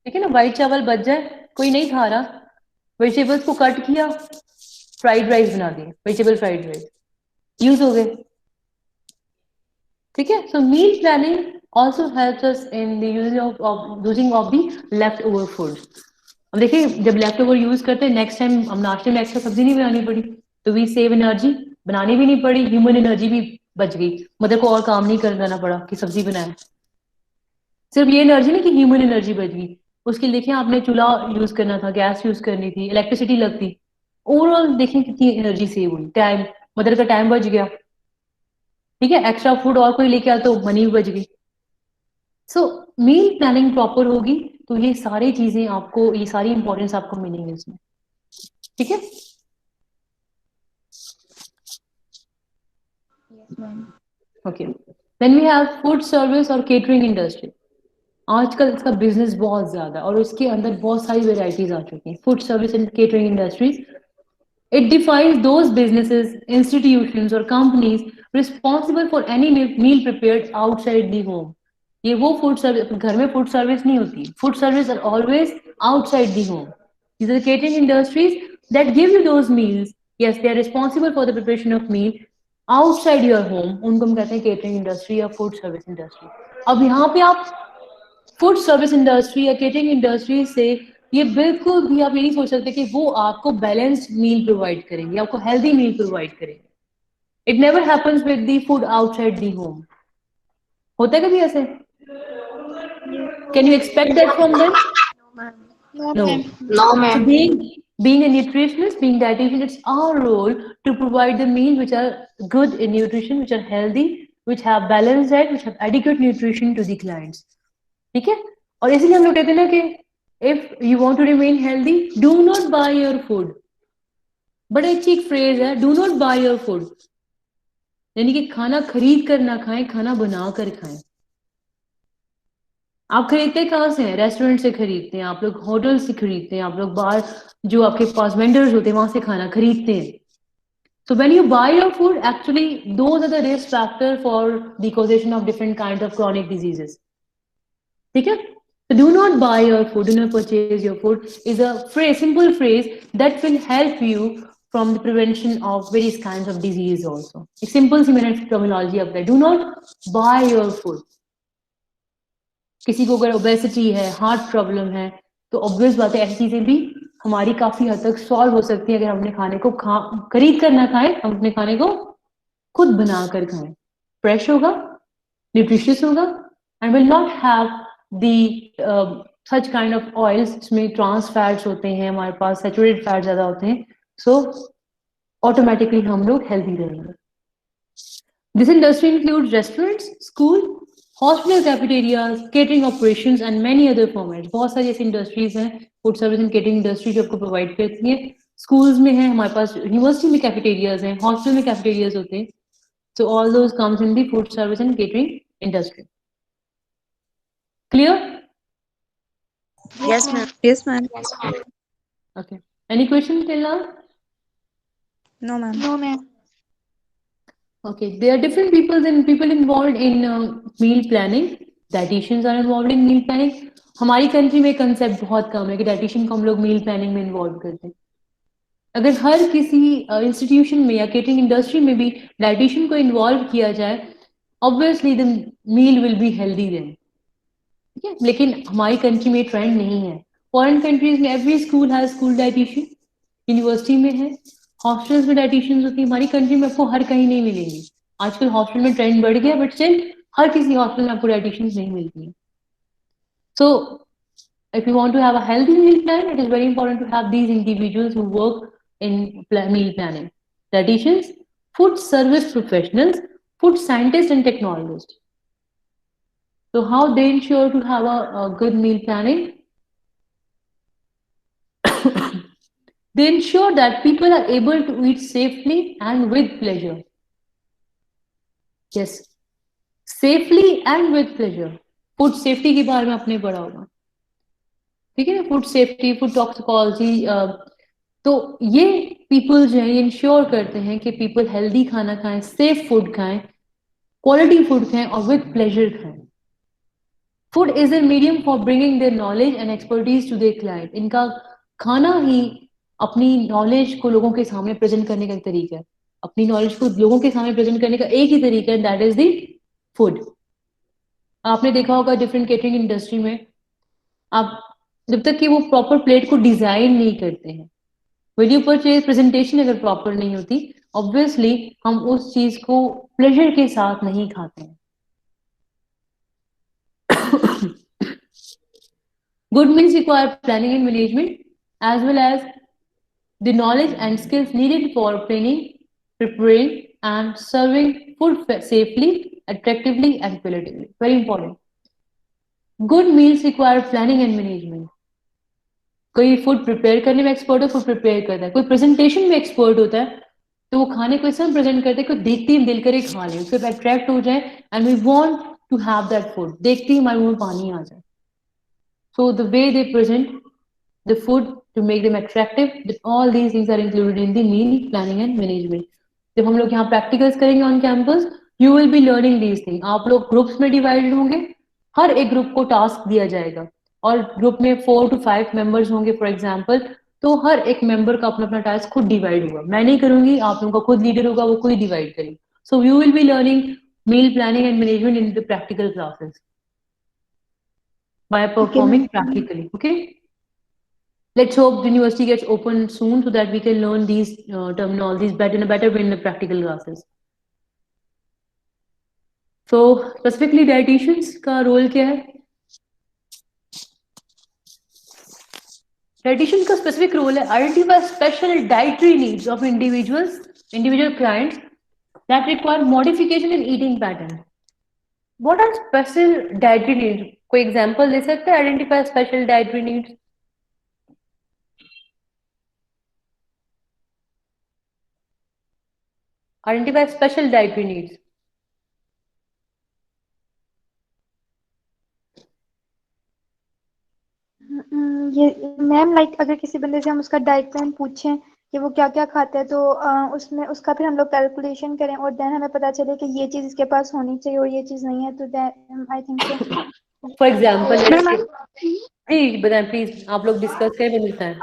ठीक है ना, व्हाइट चावल बच जाए, कोई नहीं खा रहा, वेजिटेबल्स को कट किया, फ्राइड राइस बना दिए, वेजिटेबल फ्राइड राइस, यूज हो गए, ठीक है? So meal planning also helps us in the using of the left over food. अब देखिए जब लेफ्ट ओवर यूज करते हैं नेक्स्ट टाइम हम नाश्ते में एक्स्ट्रा सब्जी नहीं बनानी पड़ी, तो वी सेव एनर्जी, बनानी भी नहीं पड़ी, ह्यूमन एनर्जी भी बच गई, मदर को और काम नहीं करना पड़ा कि सब्जी बनाए। सिर्फ ये एनर्जी नहीं कि ह्यूमन एनर्जी बच गई, उसके लिए देखिए आपने चूल्हा यूज करना था, गैस यूज करनी थी, इलेक्ट्रिसिटी लगती, ओवरऑल देखिए कितनी एनर्जी सेव हुई, टाइम, मदर का टाइम बच गया, ठीक है? एक्स्ट्रा फूड और कोई लेके आया तो मनी भी बच गई। सो मील प्लानिंग प्रॉपर होगी तो ये सारी चीजें आपको, ये सारी इंपॉर्टेंस आपको मिलेंगी इसमें, ठीक है? Okay, then we have food service और केटरिंग इंडस्ट्री। आजकल इसका बिजनेस बहुत ज्यादा और उसके अंदर बहुत सारी वेराइटीज आ चुकी हैं, food service and catering industries. It defines those businesses, institutions or companies responsible for any meal prepared outside the home. ये वो फूड सर्विस, घर में फूड सर्विस नहीं होती, food service are always outside the home. These are catering industries that give you those meals. Yes, they are responsible for the preparation of meal outside your home. उनको हम कहते हैं catering industry या food service industry. अब यहाँ पे आप food service industry या केटरिंग इंडस्ट्री से ये बिल्कुल भी आप ये नहीं सोच सकते कि वो आपको बैलेंस्ड मील प्रोवाइड करेंगे, आपको हेल्दी मील प्रोवाइड करेंगे। It never happens with the food outside the home. होता है कभी ऐसे? Can you expect that from them? No No. Ma'am. No, So ma'am. being a nutritionist, being dietitian, it's our role to provide the meals which are good in nutrition, which are healthy, which have balanced diet, which have adequate nutrition to the clients. ठीक है? और इसलिए हम लोग कहते हैं ना कि if you want to remain healthy, do not buy your food. बड़ा अच्छी एक फ्रेज है, do not buy your food. यानी कि खाना खरीद कर ना खाएं, खाना बना कर खाएं। आप खरीदते कहाँ से हैं? रेस्टोरेंट से खरीदते हैं, आप लोग होटल से खरीदते हैं, आप लोग बाहर जो आपके पास वेंडर्स होते हैं वहां से खाना खरीदते हैं. So when you buy your food, actually those are the risk factor for the causation of different kinds of chronic diseases. ठीक है? So do not buy your food, do not purchase your food is a phrase, simple phrase that will help you from the prevention of various kinds of disease also. एक simple सी मैंने terminology अपनाई. Do not buy your food. किसी को अगर obesity है, heart problem है, तो obvious बात है ऐसी चीजें भी हमारी काफी हद तक सॉल्व हो सकती है अगर हम अपने खाने को खरीद कर ना खाएं, हम अपने खाने को खुद बना कर खाएं. फ्रेश होगा, न्यूट्रिशियस होगा and will not have the such kind of oils जिसमें ट्रांस फैट्स होते हैं, हमारे पास सैचुरेटेड फैट ज्यादा होते हैं. सो ऑटोमेटिकली हम लोग हेल्दी रहेंगे. This industry includes restaurants, school, hospital cafeterias, catering operations and many other formats. बहुत सारी ऐसी इंडस्ट्रीज हैं, food service and catering industry जो आपको प्रोवाइड करती है. स्कूल्स में है, हमारे पास यूनिवर्सिटी में कैफेटेरियाज हैं, हॉस्टल में कैफेटेरियाज होते हैं. So all those comes in the food service and catering industry. Clear? Yes, ma'am. Yes, ma'am. Okay. Any question till now? No, ma'am. No, ma'am. Okay. There are different people involved in meal planning. Dietitians are involved in meal planning. हमारी country में concept बहुत कम है कि dietitian को हम लोग meal planning में involve करते हैं. अगर हर किसी इंस्टीट्यूशन में या केटरिंग इंडस्ट्री में भी डाइटिशियन को इन्वॉल्व किया जाए, obviously the meal will be healthy then. ठीक है, लेकिन हमारी कंट्री में ट्रेंड नहीं है. फॉरेन कंट्रीज में every school has school dietitian, university में है, हॉस्टल्स में डाइटिशियंस होती है. हमारी कंट्री में आपको हर कहीं नहीं मिलेंगी. आजकल हॉस्टल में ट्रेंड बढ़ गया, बट स्टिल हर किसी हॉस्टल में आपको डाइटिशियंस नहीं मिलती है. सो if you want to have a healthy meal plan, it is very important to have these individuals who work in meal planning. Dietitians, food service professionals, food scientists and technologists. So how they ensure to have a good meal planning? They ensure that people are able to eat safely and with pleasure. Yes, safely and with pleasure. Food safety के बारे में आपने पढ़ा होगा, ठीक है ना? Food safety, food toxicology. तो ये पीपल जो है इंश्योर करते हैं कि पीपल हेल्दी खाना खाएं, सेफ फूड खाएं, क्वालिटी फूड खाएं और विद प्लेजर खाएं. Food is a medium for bringing their knowledge and expertise to their client. इनका खाना ही अपनी नॉलेज को लोगों के सामने प्रेजेंट करने का एक तरीका है. अपनी नॉलेज को लोगों के सामने प्रेजेंट करने का एक ही तरीका है, दैट इज द फूड. आपने देखा होगा डिफरेंट केटरिंग इंडस्ट्री में, आप जब तक कि वो प्रॉपर प्लेट को डिजाइन नहीं करते हैं, वीडियो परचेज प्रेजेंटेशन अगर प्रॉपर नहीं होती, ऑब्वियसली हम उस चीज को प्लेजर के साथ नहीं खाते हैं. Good meals require planning and management as well as the knowledge and skills needed for planning, preparing and serving food safely, attractively and qualitatively. Very important. Good meals require planning and management. कोई food prepare करने में expert है, food prepare करता है. कोई presentation में expert होता है, तो वो खाने को इस तरह प्रेजेंट करते हैं कि देखते ही दिल करे खा लें, उससे अट्रैक्ट हो जाए and we want to have that food. देखते ही हमारे मुंह में पानी आ जाए. So the way they present the food to make them attractive, all these things are included in the meal planning and management. जब हम लोग यहाँ प्रैक्टिकल्स करेंगे on campus, you will be learning these thing. आप लोग groups में divided होंगे, हर एक ग्रुप को टास्क दिया जाएगा और ग्रुप में 4 to 5 मेंबर्स होंगे फॉर एग्जांपल. तो हर एक मेंबर का अपना अपना टास्क खुद डिवाइड होगा. मैं नहीं करूंगी, आप लोगों का खुद लीडर होगा, वो खुद डिवाइड करेंगे. So you will be learning meal planning and management in the practical classes by performing practically. Okay, let's hope the university gets open soon so that we can learn these terminologies better in a better way in the practical classes. So specifically dietitians का role क्या है? Dietitian का specific role है identify special dietary needs of individual clients that require modification in eating pattern. What are special dietary needs? कोई example दे सकते हैं? Identify special dietary needs. Identify special dietary needs. Ma'am like अगर किसी बंदे से हम उसका डाइट प्लान पूछें कि वो क्या क्या खाता है तो उसमें उसका फिर हम लोग कैलकुलेशन करें और देन हमें पता चले कि ये चीज़ इसके पास होनी चाहिए और ये चीज़ नहीं है, तो I think so. For example ma'am please बताएं, प्लीज आप लोग डिस्कस करें, फिर मिलता है।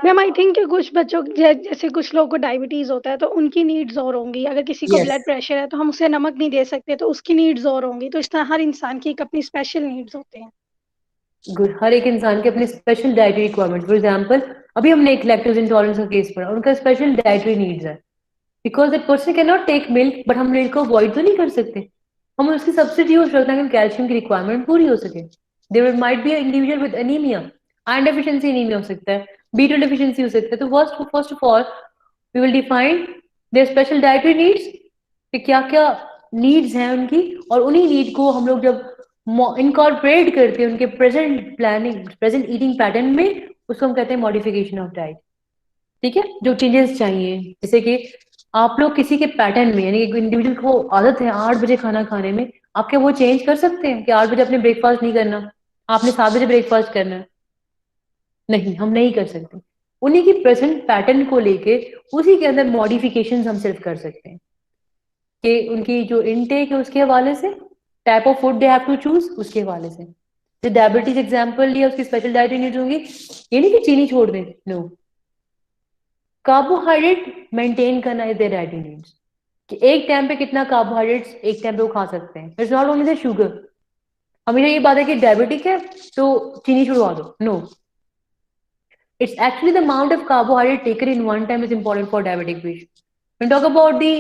मैम आई थिंक कि कुछ बच्चों जैसे कुछ लोगों को डायबिटीज होता है तो उनकी नीड्स और होंगी, अगर किसी को Yes. ब्लड प्रेशर है तो हम उसे नमक नहीं दे सकते तो उसकी नीड्स और होंगी, तो इस तरह हर इंसान की एक अपनी स्पेशल नीड्स होते हैं। गुड, हर एक इंसान के अपने special dietary requirement. For example अभी हमने एक लैक्टोज इंटॉलरेंस का केस पढ़ा, उनका स्पेशल डाइटरी नीड्स है because that person can not take milk, but हम मिल्क को अवॉइड तो नहीं कर सकते, हम उसकी सब्सिट्यूट रखते हैं कि कैल्शियम की रिक्वायरमेंट पूरी हो सके। There might be individual with anaemia, iron deficiency anaemia हो सकता है, B12 डेफिशिएंसी हो सकता है। तो first of all we will define their special dietary needs कि क्या क्या नीड्स हैं उनकी, और उन्हीं नीड को हम लोग जब इनकॉर्पोरेट करते हैं उनके present planning, present eating pattern में, उसको हम कहते हैं मॉडिफिकेशन ऑफ डाइट। ठीक है, जो चेंजेस चाहिए, जैसे कि आप लोग किसी के पैटर्न में, यानी एक इंडिविजुअल को आदत है 8 बजे खाना खाने में, आप क्या वो चेंज कर सकते हैं कि 8 बजे आपने ब्रेकफास्ट नहीं करना, आपने 7 बजे ब्रेकफास्ट करना है? नहीं, हम नहीं कर सकते। उन्हीं की प्रेजेंट पैटर्न को लेके उसी के अंदर मॉडिफिकेशन हम सिर्फ कर सकते हैं कि उनकी जो इनटेक है उसके हवाले से, type of food they have to choose उसके हवाले से। जो डायबिटीज एग्जांपल लिया, उसकी स्पेशल डाइटरी नीड्स होंगी, ये नहीं कि चीनी छोड़ दें, नो, कार्बोहाइड्रेट मेंटेन करना इज देयर डाइटरी नीड्स, कि एक टाइम पे कितना कार्बोहाइड्रेट्स एक टाइम पे वो खा सकते हैं। It's not only the sugar. हमेशा ये बात है कि डायबिटिक है तो चीनी छुड़वा दो, no, it's actually the amount of carbohydrate taken in one time is important for diabetic patient. When talk about the,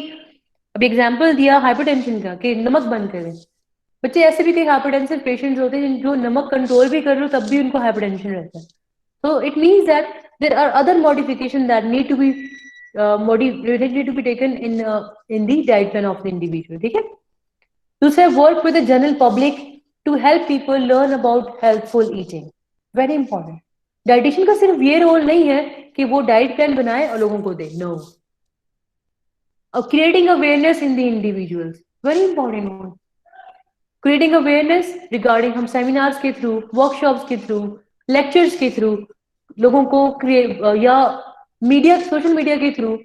अभी एग्जांपल दिया हाइपरटेंशन का कि नमक बंद करें, बच्चे ऐसे भी कई हाइपरटेंसिव पेशेंट्स होते हैं जो नमक कंट्रोल भी कर लो तब भी उनको हाइपरटेंशन रहता है। So it means that there are other modifications that need to be need to be taken in the diet plan of the individual. ठीक है? दूसरा, work with the general public to help people learn about healthful eating. Very important. Dietitian का सिर्फ ये role नहीं है कि वो डाइट प्लान बनाए और लोगों को दे, no, creating awareness in the individuals, very important one. Creating awareness regarding, हम सेमिनार्स के थ्रू, वर्कशॉप्स के थ्रू, लेक्चर्स के थ्रू लोगों को या मीडिया, सोशल मीडिया के थ्रू,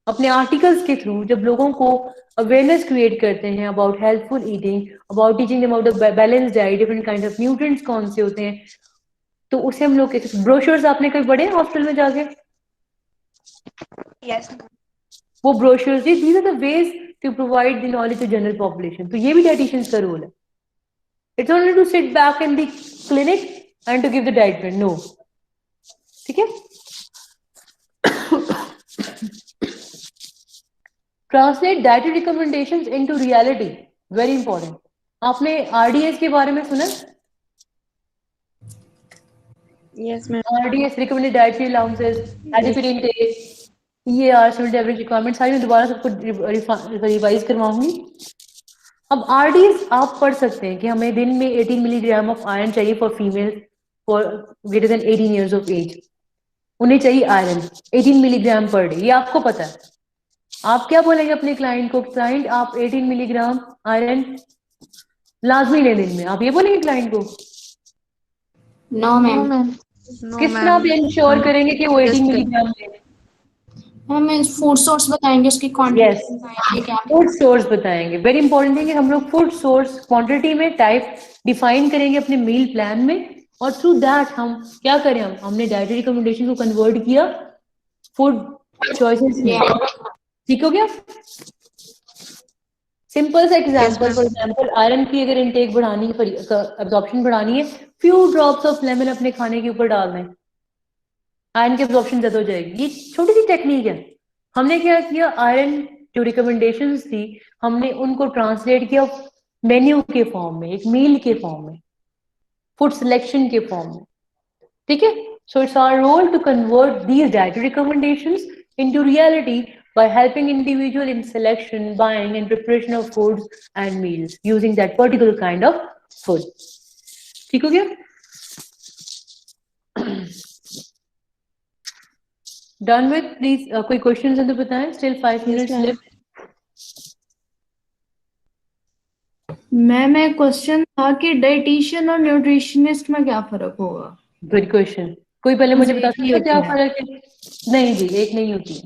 अपने आर्टिकल्स के थ्रू जब लोगों को अवेयरनेस क्रिएट करते हैं about healthful eating, about teaching them about the balance diet, different kind of nutrients कौन से होते हैं, तो उसे हम लोग ब्रोशर्स आपने कभी पढ़े हॉस्टल में जाके? यस। वो brochures, these are the ways to provide the knowledge to general population. तो ये भी डाइटिशियंस का रोल है। It's only to sit back in the clinic and to give the diet plan, no. ठीक है, translate dietary recommendations into reality, very important. आपने RDS के बारे में सुना? Yes, ma'am. RDS recommended dietary allowances, adequate intake, EAR, self average requirement, सारी मैं दोबारा सबको रिवाइज करवाऊंगी। अब RDS आप पढ़ सकते हैं कि हमें दिन में 18 मिलीग्राम ऑफ आयरन चाहिए for female for greater than 18 years of age. उन्हें चाहिए आयरन 18 मिलीग्राम पर डे, ये आपको पता है। आप क्या बोलेंगे अपने क्लाइंट को? क्लाइंट, आप 18 मिलीग्राम आयरन लाजमी लें दिन में, आप ये बोलेंगे क्लाइंट को? No ma'am. No, किस तरह आप इंश्योर करेंगे कि वो 18 मिलीग्राम लें? हमें फूड सोर्स बताएंगे, उसकी Yes. क्वांटिटी क्या? फूड सोर्स बताएंगे। वेरी इंपॉर्टेंट है कि हम लोग फूड सोर्स क्वांटिटी में टाइप डिफाइन करेंगे अपने मील प्लान में, और थ्रू दैट हम क्या करें, हमने डाइटरी रिकमेंडेशन को कन्वर्ट किया फूड चॉइसेस में। ठीक हो गया? सिंपल सा एग्जांपल, फॉर एग्जांपल आयरन की अगर इनटेक बढ़ानी है, एब्जॉर्प्शन बढ़ानी है, फ्यू ड्रॉप्स ऑफ लेमन अपने खाने के ऊपर डाल दें, आयरन की एब्जॉर्प्शन ज्यादा हो जाएगी। ये छोटी सी टेक्निक है। हमने क्या किया, आयरन जो रिकमेंडेशंस थी हमने उनको ट्रांसलेट किया मेन्यू के फॉर्म में, एक मील के फॉर्म में, फूड सिलेक्शन के फॉर्म में। ठीक है, so it's our role to convert these dietary recommendations into reality by helping individual in selection, buying and preparation of foods and meals using that particular kind of food. ठीक हो गया? Done with? Please, कोई questions हैं तो बताएं. Still 5 minutes left. Ma'am एक question था कि डाइटिशियन और न्यूट्रिशनिस्ट में क्या फर्क होगा? Good question. कोई पहले मुझे बता एक ही सकता है क्या होती है। फर्क है? नहीं जी, एक नहीं होती है।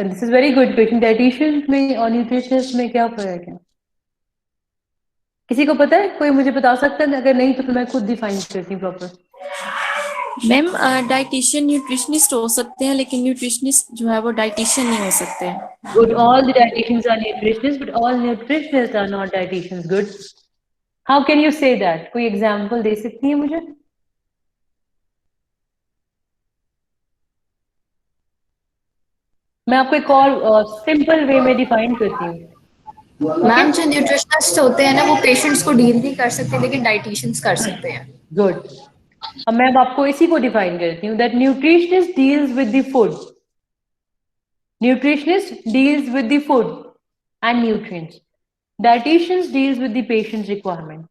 This is very good question. Dietitian में और न्यूट्रिशनिस्ट में क्या फर्क है? किसी को पता है? कोई मुझे बता सकता है? अगर नहीं तो फिर मैं खुद डिफाइन करती हूँ प्रॉपर। मैम डाइटिशियन न्यूट्रिशनिस्ट हो सकते हैं, लेकिन न्यूट्रिशनिस्ट जो है वो डाइटिशियन नहीं हो सकते हैं। Good. All the dietitians are nutritionists, but all nutritionists are not dietitians. Good. How can you say that? कोई एग्जाम्पल दे सकती है मुझे? मैं आपको एक और सिंपल वे में डिफाइन करती हूँ। मैम जो न्यूट्रिशनिस्ट होते हैं ना वो पेशेंट्स को डील नहीं कर सकते, लेकिन डाइटिशियंस कर सकते हैं। गुड। अब मैं अब आपको इसी को डिफाइन करती हूँ that nutritionist deals with the food. Nutritionist deals with the food and nutrients. Dietitians deals with the patients requirement.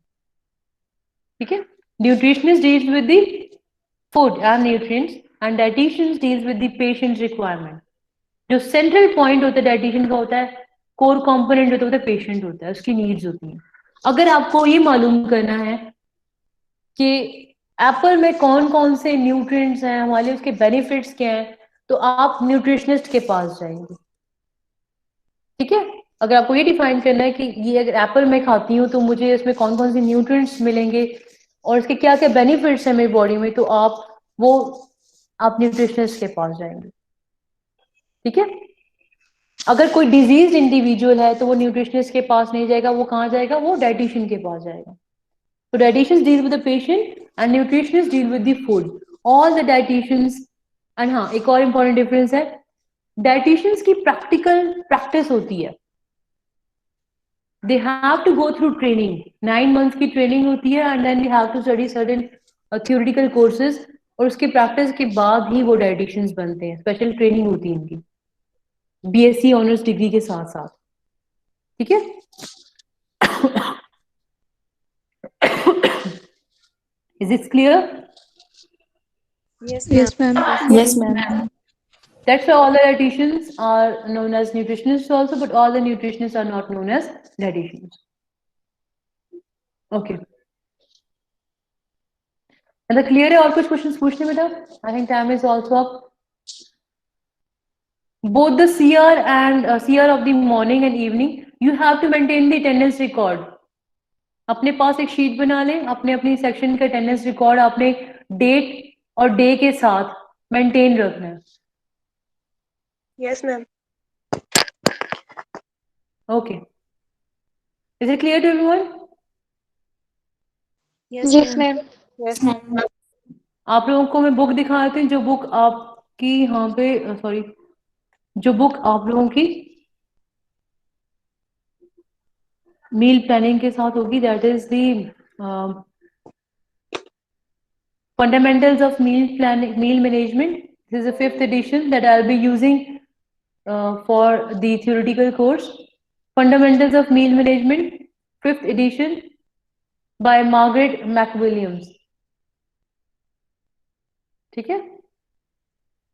ठीक है? Nutritionist deals with the food and nutrients and dietitians deals with the patients requirement. जो central point होता है dietitian का होता है, core component होता है पेशेंट होता है, उसकी नीड्स होती हैं। अगर आपको ये मालूम करना है कि एप्पल में कौन कौन से न्यूट्रिएंट्स हैं, हमारे उसके बेनिफिट्स क्या हैं, तो आप न्यूट्रिशनिस्ट के पास जाएंगे। ठीक है? अगर आपको ये डिफाइन करना है कि ये अगर एप्पल मैं खाती हूँ तो मुझे इसमें कौन कौन से न्यूट्रिएंट्स मिलेंगे और इसके क्या क्या बेनिफिट्स हैं मेरी बॉडी में, तो आप न्यूट्रिशनिस्ट के पास जाएंगे। ठीक है? अगर कोई डिजीज इंडिविजुअल है तो वो न्यूट्रिशनिस्ट के पास नहीं जाएगा, वो कहाँ जाएगा? वो डाइटिशियन के पास जाएगा। तो dietitians deal with the patient and nutritionist deal with the food. All the dietitians. And हाँ, एक और इंपॉर्टेंट डिफरेंस है, डाइटिशियंस की प्रैक्टिकल प्रैक्टिस होती है। They have to go through training, 9 months की ट्रेनिंग होती है and then they have to study certain theoretical courses, और उसके प्रैक्टिस के बाद ही वो डाइटिशियंस बनते हैं। स्पेशल ट्रेनिंग होती है इनकी बीएससी ऑनर्स डिग्री के साथ साथ। ठीक है? Is this clear? Yes, Yes, ma'am. Yes, ma'am. That's why all the dietitians are known as nutritionists also, but all the nutritionists are not known as dietitians. Okay. मतलब clear है? और कुछ questions पूछने बेटा? I think time is also up. Both the CR and CR of the morning and evening, you have to maintain the attendance record. अपने पास एक sheet बना लें, अपने अपनी सेक्शन का अटेंडेंस रिकॉर्ड आपने डेट और डे के साथ मेंटेन रखना है। Yes, ma'am. Okay, is it clear to everyone? Yes, yes ma'am. Ma'am. Yes, ma'am. आप लोगों को मैं बुक दिखा देती हूँ, जो बुक आपकी यहाँ पे सॉरी जो बुक आप लोगों की मील प्लानिंग के साथ होगी, that is the fundamentals of meal planning, meal management. This is the 5th edition that I'll be using for the theoretical course. Fundamentals of Meal Management, 5th edition by Margaret McWilliams. ठीक है?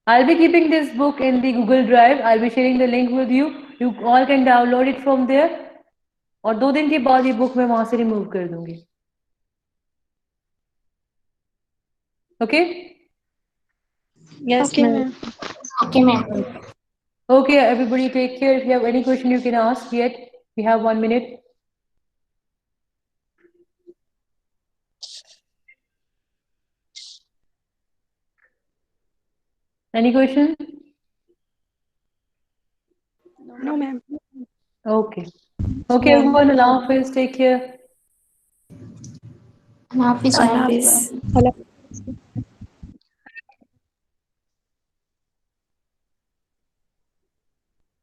I'll be keeping this book in the Google Drive. I'll be sharing the link with you. You all can download it from there. और 2 दिन के बाद ये book मैं वहां से रिमूव कर दूंगी। Okay? Yes, okay ma'am. Ma'am. Okay, ma'am. Okay, everybody take care. If you have any question, you can ask yet. We have 1 minute. Any question? No ma'am. Okay. Okay, everyone, Allah Hafiz. Take care. Hafiz, Allah ma'am. Hafiz.